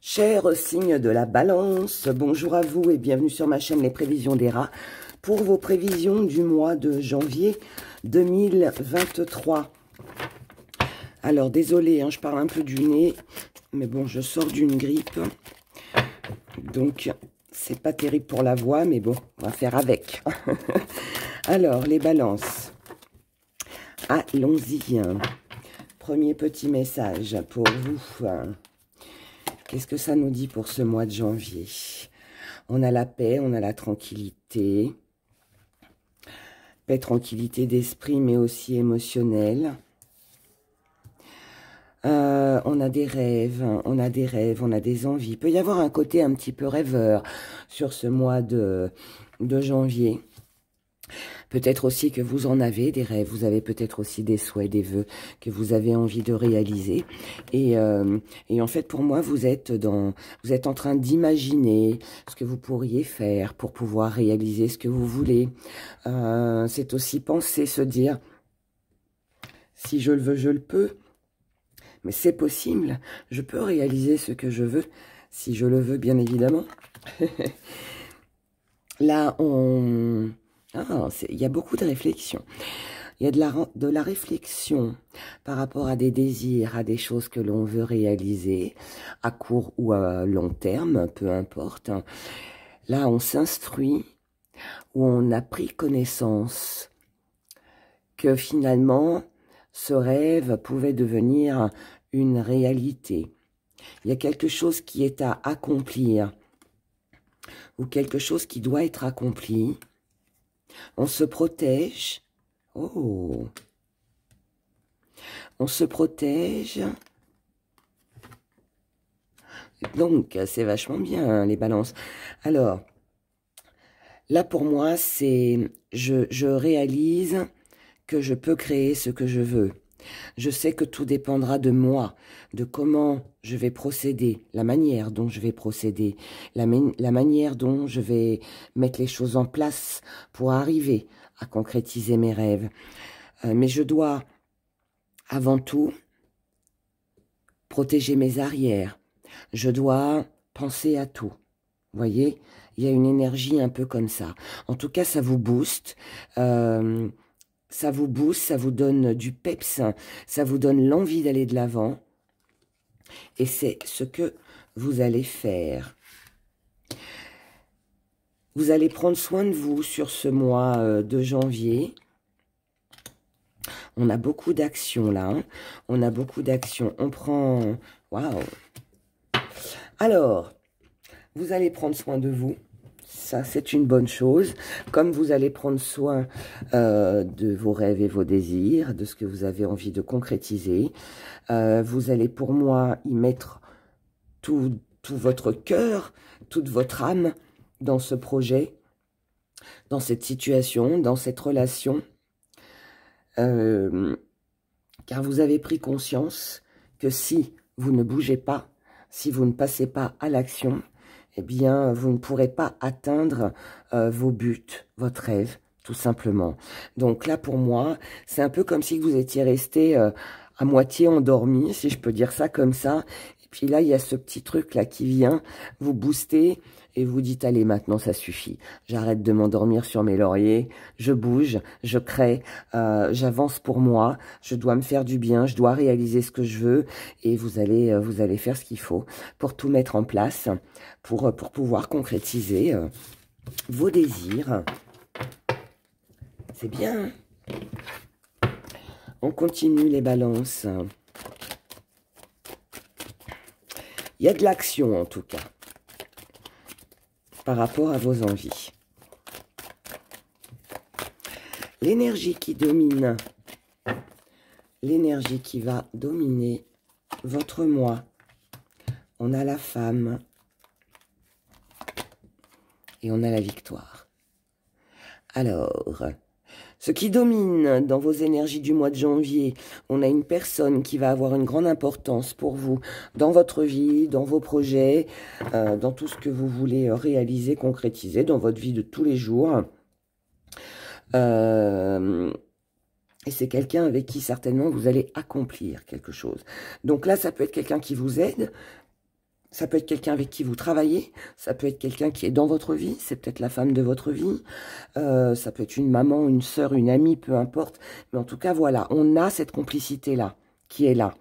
Chers signes de la balance, bonjour à vous et bienvenue sur ma chaîne Les Prévisions des Rats pour vos prévisions du mois de janvier 2023. Alors désolé, je parle un peu du nez, mais bon, je sors d'une grippe, donc c'est pas terrible pour la voix, mais bon, on va faire avec. Alors, les balances, allons-y. Premier petit message pour vous. Qu'est-ce que ça nous dit pour ce mois de janvier? On a la paix, on a la tranquillité. Paix, tranquillité d'esprit, mais aussi émotionnelle. On a des rêves, on a des envies. Il peut y avoir un côté un petit peu rêveur sur ce mois de janvier. Peut-être aussi que vous en avez des rêves, vous avez peut-être aussi des souhaits, des vœux que vous avez envie de réaliser. Et en fait, pour moi, vous êtes en train d'imaginer ce que vous pourriez faire pour pouvoir réaliser ce que vous voulez. C'est aussi penser, se dire, si je le veux, je le peux. Mais c'est possible, je peux réaliser ce que je veux, si je le veux, bien évidemment. Là, il y a beaucoup de réflexion. Il y a de la réflexion par rapport à des désirs, à des choses que l'on veut réaliser, à court ou à long terme, peu importe. Là, on s'instruit, où on a pris connaissance que finalement, ce rêve pouvait devenir une réalité. Il y a quelque chose qui est à accomplir, ou quelque chose qui doit être accompli. On se protège. Oh. On se protège. Donc, c'est vachement bien, les balances. Alors, là, pour moi, c'est... Je réalise que je peux créer ce que je veux. Je sais que tout dépendra de moi, de comment je vais procéder, la manière dont je vais procéder, la manière dont je vais mettre les choses en place pour arriver à concrétiser mes rêves. Mais je dois, avant tout, protéger mes arrières. Je dois penser à tout. Vous voyez, il y a une énergie un peu comme ça. En tout cas, ça vous booste. Ça vous booste, ça vous donne du peps, ça vous donne l'envie d'aller de l'avant. Et c'est ce que vous allez faire. Vous allez prendre soin de vous sur ce mois de janvier. On a beaucoup d'actions là. On a beaucoup d'actions. On prend... Waouh! Alors, vous allez prendre soin de vous. Ça, c'est une bonne chose. Comme vous allez prendre soin de vos rêves et vos désirs, de ce que vous avez envie de concrétiser, vous allez, pour moi, y mettre tout votre cœur, toute votre âme dans ce projet, dans cette situation, dans cette relation, car vous avez pris conscience que si vous ne bougez pas, si vous ne passez pas à l'action, eh bien, vous ne pourrez pas atteindre vos buts, votre rêve, tout simplement. Donc là, pour moi, c'est un peu comme si vous étiez resté à moitié endormi, si je peux dire ça comme ça. Et puis là, il y a ce petit truc-là qui vient vous booster et vous dites, allez, maintenant, ça suffit. J'arrête de m'endormir sur mes lauriers, je bouge, je crée, j'avance pour moi, je dois me faire du bien, je dois réaliser ce que je veux et vous allez faire ce qu'il faut pour tout mettre en place, pour pouvoir concrétiser vos désirs. C'est bien. On continue les balances. Il y a de l'action en tout cas, par rapport à vos envies. L'énergie qui domine, l'énergie qui va dominer votre moi. On a la femme et on a la victoire. Alors, ce qui domine dans vos énergies du mois de janvier, on a une personne qui va avoir une grande importance pour vous dans votre vie, dans vos projets, dans tout ce que vous voulez réaliser, concrétiser dans votre vie de tous les jours. Et c'est quelqu'un avec qui certainement vous allez accomplir quelque chose. Donc là, ça peut être quelqu'un qui vous aide, Ça peut être quelqu'un avec qui vous travaillez, ça peut être quelqu'un qui est dans votre vie, c'est peut-être la femme de votre vie, ça peut être une maman, une sœur, une amie, peu importe. Mais en tout cas, voilà, on a cette complicité-là, qui est là.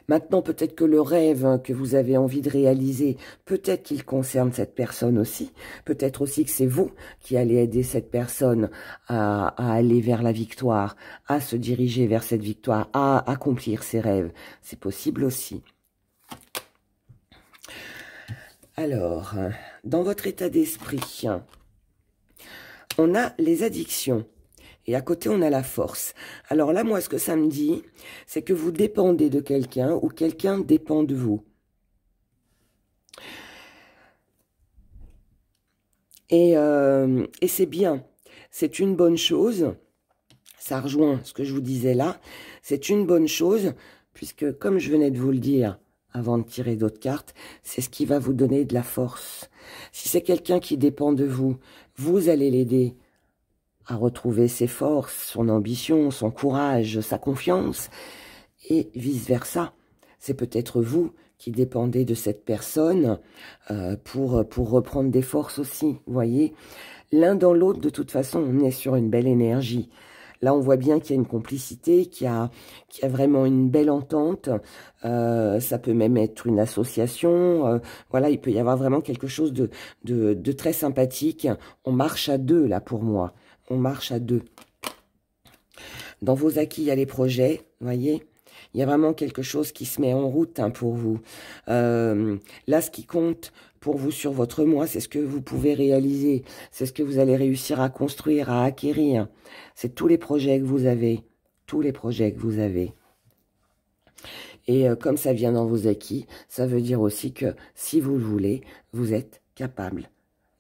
Maintenant, peut-être que le rêve que vous avez envie de réaliser, peut-être qu'il concerne cette personne aussi. Peut-être aussi que c'est vous qui allez aider cette personne à aller vers la victoire, à se diriger vers cette victoire, à accomplir ses rêves. C'est possible aussi. Alors, dans votre état d'esprit, on a les addictions. Et à côté, on a la force. Alors là, moi, ce que ça me dit, c'est que vous dépendez de quelqu'un ou quelqu'un dépend de vous. Et c'est bien. C'est une bonne chose. Ça rejoint ce que je vous disais là. C'est une bonne chose, puisque comme je venais de vous le dire, avant de tirer d'autres cartes, c'est ce qui va vous donner de la force. Si c'est quelqu'un qui dépend de vous, vous allez l'aider à retrouver ses forces, son ambition, son courage, sa confiance, et vice-versa. C'est peut-être vous qui dépendez de cette personne pour reprendre des forces aussi, vous voyez. L'un dans l'autre, de toute façon, on est sur une belle énergie. Là, on voit bien qu'il y a une complicité, qu'il y a vraiment une belle entente. Ça peut même être une association. Voilà, il peut y avoir vraiment quelque chose de très sympathique. On marche à deux, là, pour moi. On marche à deux. Dans vos acquis, il y a les projets, vous voyez. Il y a vraiment quelque chose qui se met en route pour vous. Là, ce qui compte pour vous sur votre mois, c'est ce que vous pouvez réaliser. C'est ce que vous allez réussir à construire, à acquérir. C'est tous les projets que vous avez. Tous les projets que vous avez. Et comme ça vient dans vos acquis, ça veut dire aussi que si vous le voulez, vous êtes capable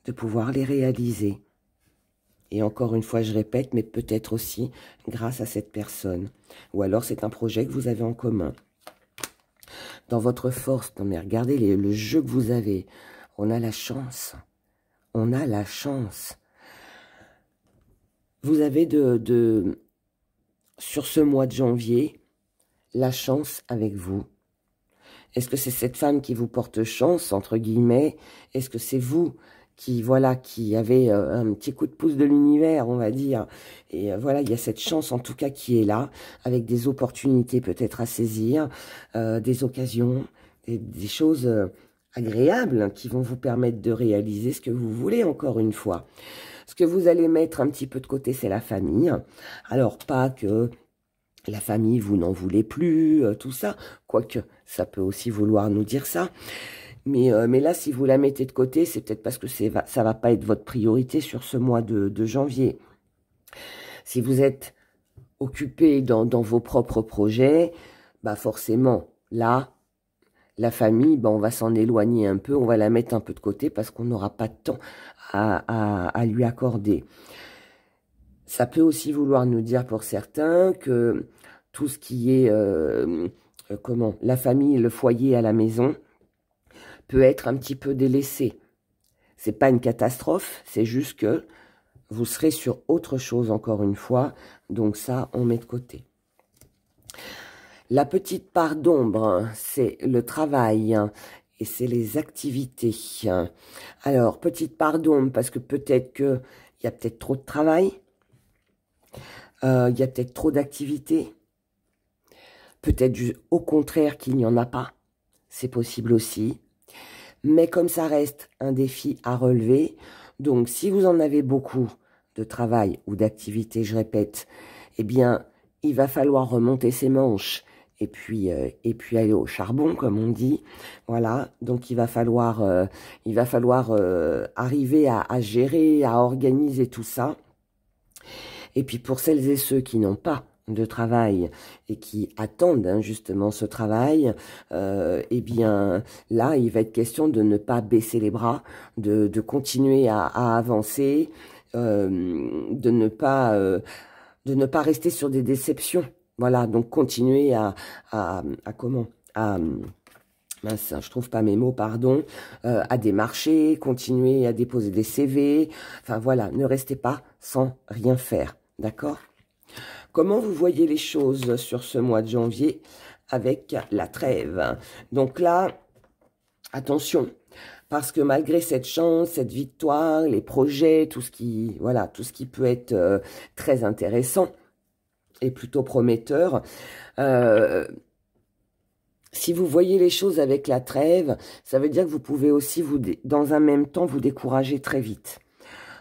de pouvoir les réaliser. Et encore une fois, je répète, mais peut-être aussi grâce à cette personne. Ou alors, c'est un projet que vous avez en commun. Dans votre force, non mais regardez le jeu que vous avez. On a la chance. On a la chance. Vous avez sur ce mois de janvier, la chance avec vous. Est-ce que c'est cette femme qui vous porte chance, entre guillemets? Est-ce que c'est vous qui, voilà, qui avait un petit coup de pouce de l'univers, on va dire. Et voilà, il y a cette chance, en tout cas, qui est là, avec des opportunités peut-être à saisir, des occasions, des choses agréables qui vont vous permettre de réaliser ce que vous voulez, encore une fois. Ce que vous allez mettre un petit peu de côté, c'est la famille. Alors, pas que la famille, vous n'en voulez plus, tout ça, quoique ça peut aussi vouloir nous dire ça. Mais là, si vous la mettez de côté, c'est peut-être parce que ça va pas être votre priorité sur ce mois de janvier. Si vous êtes occupé dans vos propres projets, bah forcément, là, la famille, bah on va s'en éloigner un peu, on va la mettre un peu de côté parce qu'on n'aura pas de temps à lui accorder. Ça peut aussi vouloir nous dire pour certains que tout ce qui est, la famille, le foyer à la maison, peut être un petit peu délaissé. C'est pas une catastrophe, c'est juste que vous serez sur autre chose encore une fois, donc ça, on met de côté. La petite part d'ombre, c'est le travail et c'est les activités. Alors, petite part d'ombre, parce que peut-être qu'il y a peut-être trop de travail, il y a peut-être trop d'activités, peut-être au contraire qu'il n'y en a pas, c'est possible aussi. Mais comme ça reste un défi à relever, donc si vous en avez beaucoup de travail ou d'activité, je répète, eh bien, il va falloir remonter ses manches et puis aller au charbon, comme on dit. Voilà, donc il va falloir arriver à gérer, à organiser tout ça. Et puis pour celles et ceux qui n'ont pas de travail et qui attendent justement ce travail, eh bien là, il va être question de ne pas baisser les bras, de continuer à avancer, de ne pas rester sur des déceptions. Voilà, donc continuer mince, je trouve pas mes mots, pardon, à démarcher, continuer à déposer des CV, enfin voilà, ne restez pas sans rien faire, d'accord ? Comment vous voyez les choses sur ce mois de janvier avec la trêve? Donc là, Attention, parce que malgré cette chance, cette victoire, les projets, tout ce qui, voilà, tout ce qui peut être très intéressant et plutôt prometteur, si vous voyez les choses avec la trêve, ça veut dire que vous pouvez aussi, dans un même temps, vous décourager très vite.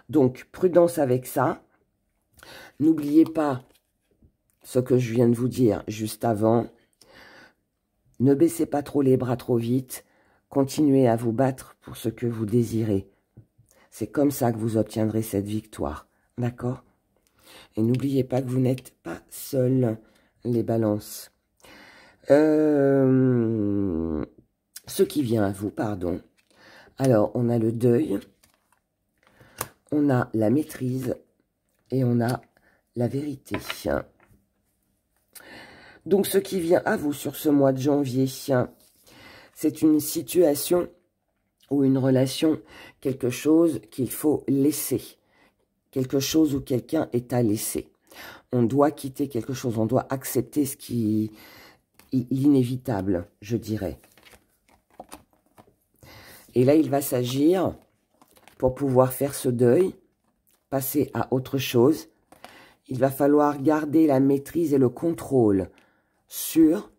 Donc, prudence avec ça. N'oubliez pas ce que je viens de vous dire juste avant. Ne baissez pas trop les bras trop vite. Continuez à vous battre pour ce que vous désirez. C'est comme ça que vous obtiendrez cette victoire. D'accord? Et n'oubliez pas que vous n'êtes pas seuls, les balances. Ce qui vient à vous, pardon. Alors, on a le deuil, on a la maîtrise et on a la vérité. Donc, ce qui vient à vous sur ce mois de janvier, c'est une situation ou une relation, quelque chose qu'il faut laisser. Quelque chose où quelqu'un est à laisser. On doit quitter quelque chose, on doit accepter ce qui est l'inévitable, je dirais. Et là, il va s'agir, pour pouvoir faire ce deuil, passer à autre chose, il va falloir garder la maîtrise et le contrôle sur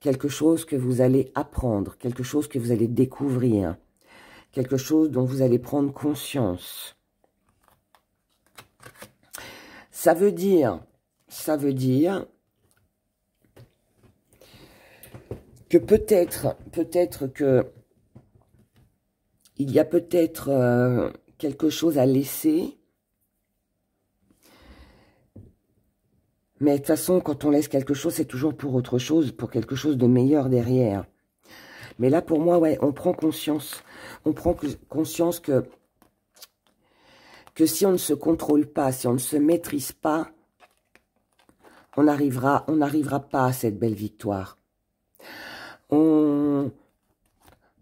quelque chose que vous allez apprendre, quelque chose que vous allez découvrir, quelque chose dont vous allez prendre conscience. Ça veut dire que peut-être que il y a peut-être quelque chose à laisser. Mais de toute façon, quand on laisse quelque chose, c'est toujours pour autre chose, pour quelque chose de meilleur derrière. Mais là, pour moi, ouais, on prend conscience. On prend conscience que si on ne se contrôle pas, si on ne se maîtrise pas, on n'arrivera pas à cette belle victoire. On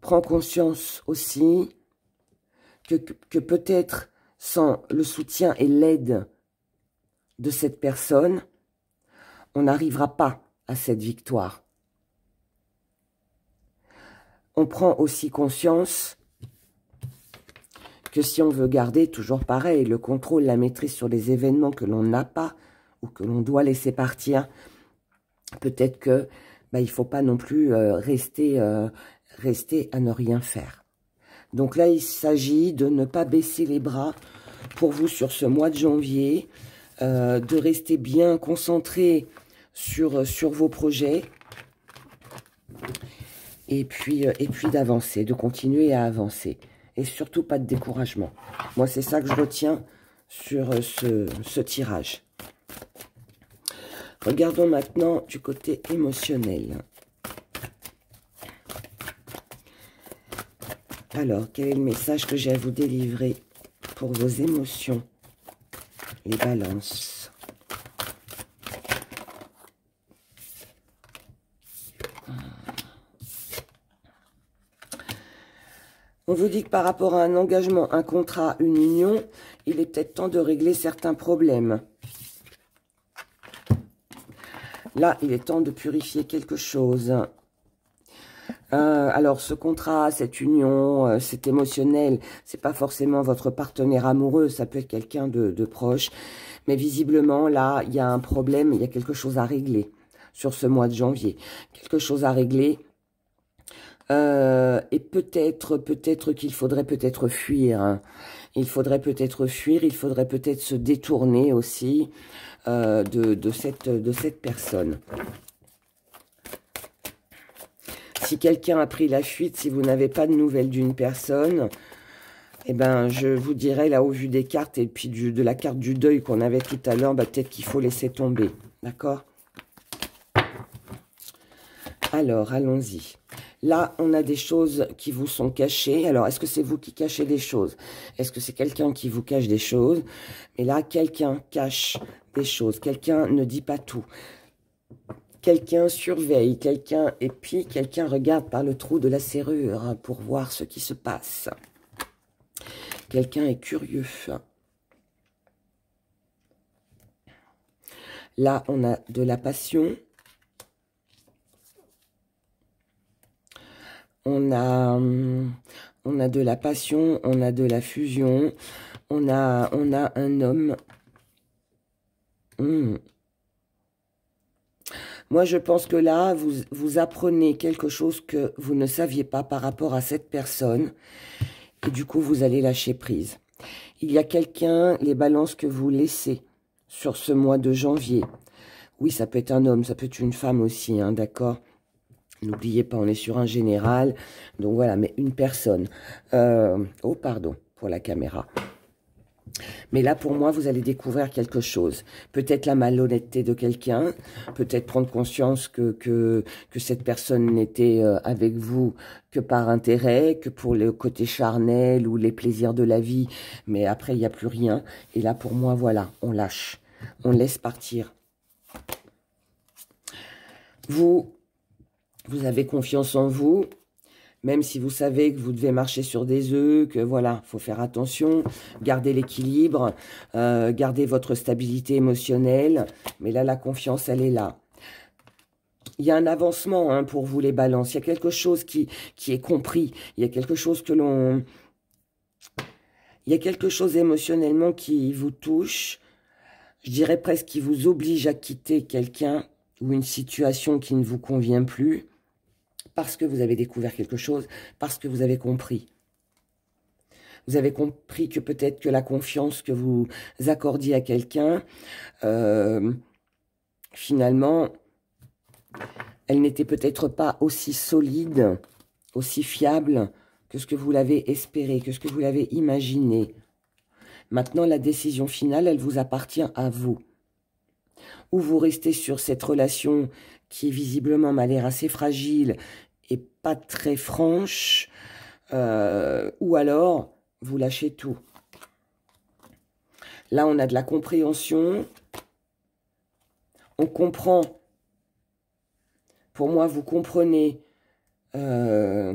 prend conscience aussi que peut-être sans le soutien et l'aide de cette personne, on n'arrivera pas à cette victoire. On prend aussi conscience que si on veut garder, toujours pareil, le contrôle, la maîtrise sur les événements que l'on n'a pas ou que l'on doit laisser partir, peut-être que il ne faut pas non plus rester à ne rien faire. Donc là, il s'agit de ne pas baisser les bras pour vous sur ce mois de janvier, de rester bien concentré sur vos projets et puis d'avancer, de continuer à avancer. Et surtout pas de découragement. Moi, c'est ça que je retiens sur ce tirage. Regardons maintenant du côté émotionnel. Alors, quel est le message que j'ai à vous délivrer pour vos émotions, les balances? On vous dit que par rapport à un engagement, un contrat, une union, il est peut-être temps de régler certains problèmes. Là, il est temps de purifier quelque chose. Alors, ce contrat, cette union, c'est émotionnel. C'est pas forcément votre partenaire amoureux. Ça peut être quelqu'un de proche. Mais visiblement, là, il y a un problème. Il y a quelque chose à régler sur ce mois de janvier. Quelque chose à régler. Et peut-être qu'il faudrait peut-être fuir. Hein. Il faudrait peut-être fuir. Il faudrait peut-être se détourner aussi de cette personne. Si quelqu'un a pris la fuite, si vous n'avez pas de nouvelles d'une personne, eh ben, je vous dirais, là, au vu des cartes et puis de la carte du deuil qu'on avait tout à l'heure, peut-être qu'il faut laisser tomber. D'accord? Alors, allons-y. Là, on a des choses qui vous sont cachées. Alors, est-ce que c'est vous qui cachez des choses? Est-ce que c'est quelqu'un qui vous cache des choses? Mais là, quelqu'un cache des choses. Quelqu'un ne dit pas tout. Quelqu'un surveille, et puis quelqu'un regarde par le trou de la serrure hein, pour voir ce qui se passe. Quelqu'un est curieux. Là, on a de la passion. on a de la passion, on a de la fusion, on a un homme. Moi, je pense que là, vous apprenez quelque chose que vous ne saviez pas par rapport à cette personne. Et du coup, vous allez lâcher prise. Il y a quelqu'un, les balances que vous laissez sur ce mois de janvier. Oui, ça peut être un homme, ça peut être une femme aussi, hein, d'accord? N'oubliez pas, on est sur un général. Donc voilà, mais une personne. Oh, pardon, pour la caméra. Mais là, pour moi, vous allez découvrir quelque chose. Peut-être la malhonnêteté de quelqu'un, peut-être prendre conscience que cette personne n'était avec vous que par intérêt, que pour le côté charnel ou les plaisirs de la vie. Mais après, il n'y a plus rien. Et là, pour moi, voilà, on lâche. On laisse partir. Vous avez confiance en vous. Même si vous savez que vous devez marcher sur des œufs, que voilà, faut faire attention, garder l'équilibre, garder votre stabilité émotionnelle. Mais là, la confiance, elle est là. Il y a un avancement hein, pour vous, les balances. Il y a quelque chose qui est compris. Il y a quelque chose que l'on... Il y a quelque chose émotionnellement qui vous touche. Je dirais presque qui vous oblige à quitter quelqu'un ou une situation qui ne vous convient plus. Parce que vous avez découvert quelque chose, parce que vous avez compris. Vous avez compris que peut-être que la confiance que vous accordiez à quelqu'un, finalement, elle n'était peut-être pas aussi solide, aussi fiable que ce que vous l'avez espéré, que ce que vous l'avez imaginé. Maintenant, la décision finale, elle vous appartient à vous. Ou vous restez sur cette relation qui visiblement m'a l'air assez fragile et pas très franche, ou alors vous lâchez tout. Là, on a de la compréhension, on comprend. Pour moi, vous comprenez que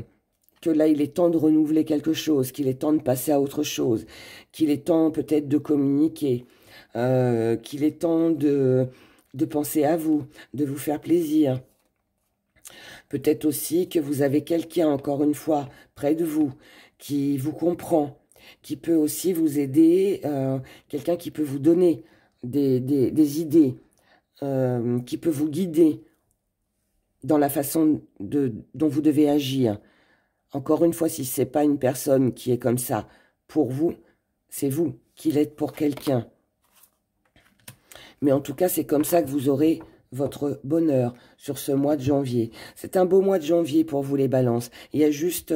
là, il est temps de renouveler quelque chose, qu'il est temps de passer à autre chose, qu'il est temps peut-être de communiquer, qu'il est temps de penser à vous, de vous faire plaisir. Peut-être aussi que vous avez quelqu'un, encore une fois, près de vous, qui vous comprend, qui peut aussi vous aider, quelqu'un qui peut vous donner des idées, qui peut vous guider dans la façon dont vous devez agir. Encore une fois, si ce n'est pas une personne qui est comme ça pour vous, c'est vous qui l'êtes pour quelqu'un. Mais en tout cas, c'est comme ça que vous aurez votre bonheur sur ce mois de janvier. C'est un beau mois de janvier pour vous, les balances. Il y a juste,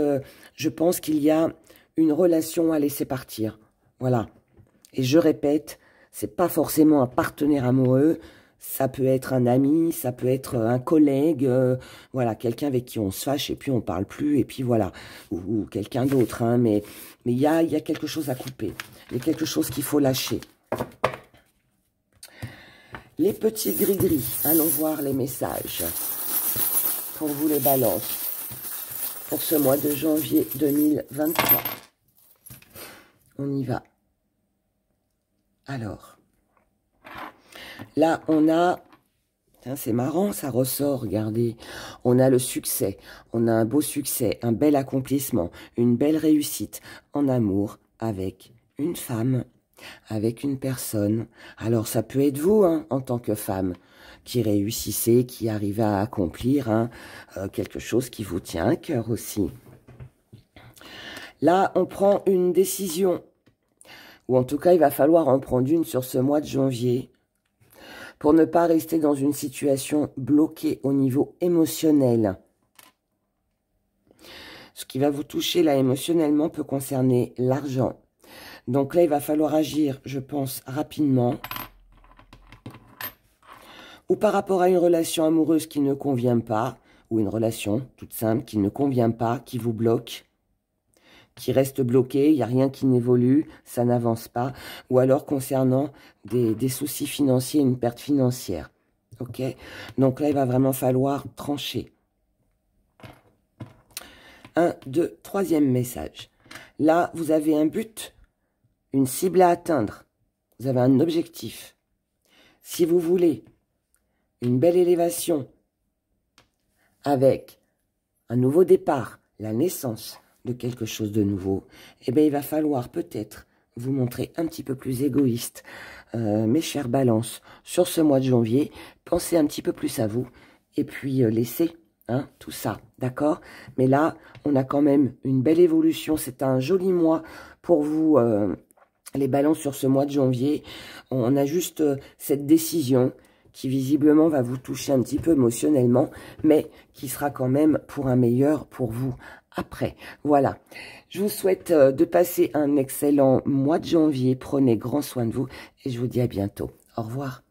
je pense qu'il y a une relation à laisser partir. Voilà. Et je répète, c'est pas forcément un partenaire amoureux. Ça peut être un ami, ça peut être un collègue, voilà, quelqu'un avec qui on se fâche et puis on parle plus, et puis voilà, ou quelqu'un d'autre, hein, mais il y a quelque chose à couper, il y a quelque chose qu'il faut lâcher. Les petits gris-gris, allons voir les messages pour vous les balances, pour ce mois de janvier 2023. On y va. Alors, là, on a, c'est marrant, ça ressort, regardez. On a le succès, on a un beau succès, un bel accomplissement, une belle réussite en amour avec une femme, avec une personne. Alors, ça peut être vous, hein, en tant que femme, qui réussissez, qui arrivez à accomplir hein, quelque chose qui vous tient à cœur aussi. Là, on prend une décision, ou en tout cas, il va falloir en prendre une sur ce mois de janvier, pour ne pas rester dans une situation bloquée au niveau émotionnel. Ce qui va vous toucher là émotionnellement peut concerner l'argent. Donc là, il va falloir agir, je pense, rapidement. Ou par rapport à une relation amoureuse qui ne convient pas, ou une relation toute simple qui ne convient pas, qui vous bloque, qui reste bloqué, il n'y a rien qui n'évolue, ça n'avance pas, ou alors concernant des soucis financiers, une perte financière. Ok? Donc là, il va vraiment falloir trancher. 1, 2, troisième message. Là, vous avez un but, une cible à atteindre. Vous avez un objectif. Si vous voulez une belle élévation avec un nouveau départ, la naissance de quelque chose de nouveau, eh bien, il va falloir peut-être vous montrer un petit peu plus égoïste. Mes chères balances, sur ce mois de janvier, pensez un petit peu plus à vous et puis laissez tout ça, d'accord? Mais là, on a quand même une belle évolution. C'est un joli mois pour vous, les balances, sur ce mois de janvier. On a juste cette décision qui visiblement va vous toucher un petit peu émotionnellement, mais qui sera quand même pour un meilleur pour vous après. Voilà, je vous souhaite de passer un excellent mois de janvier. Prenez grand soin de vous et je vous dis à bientôt. Au revoir.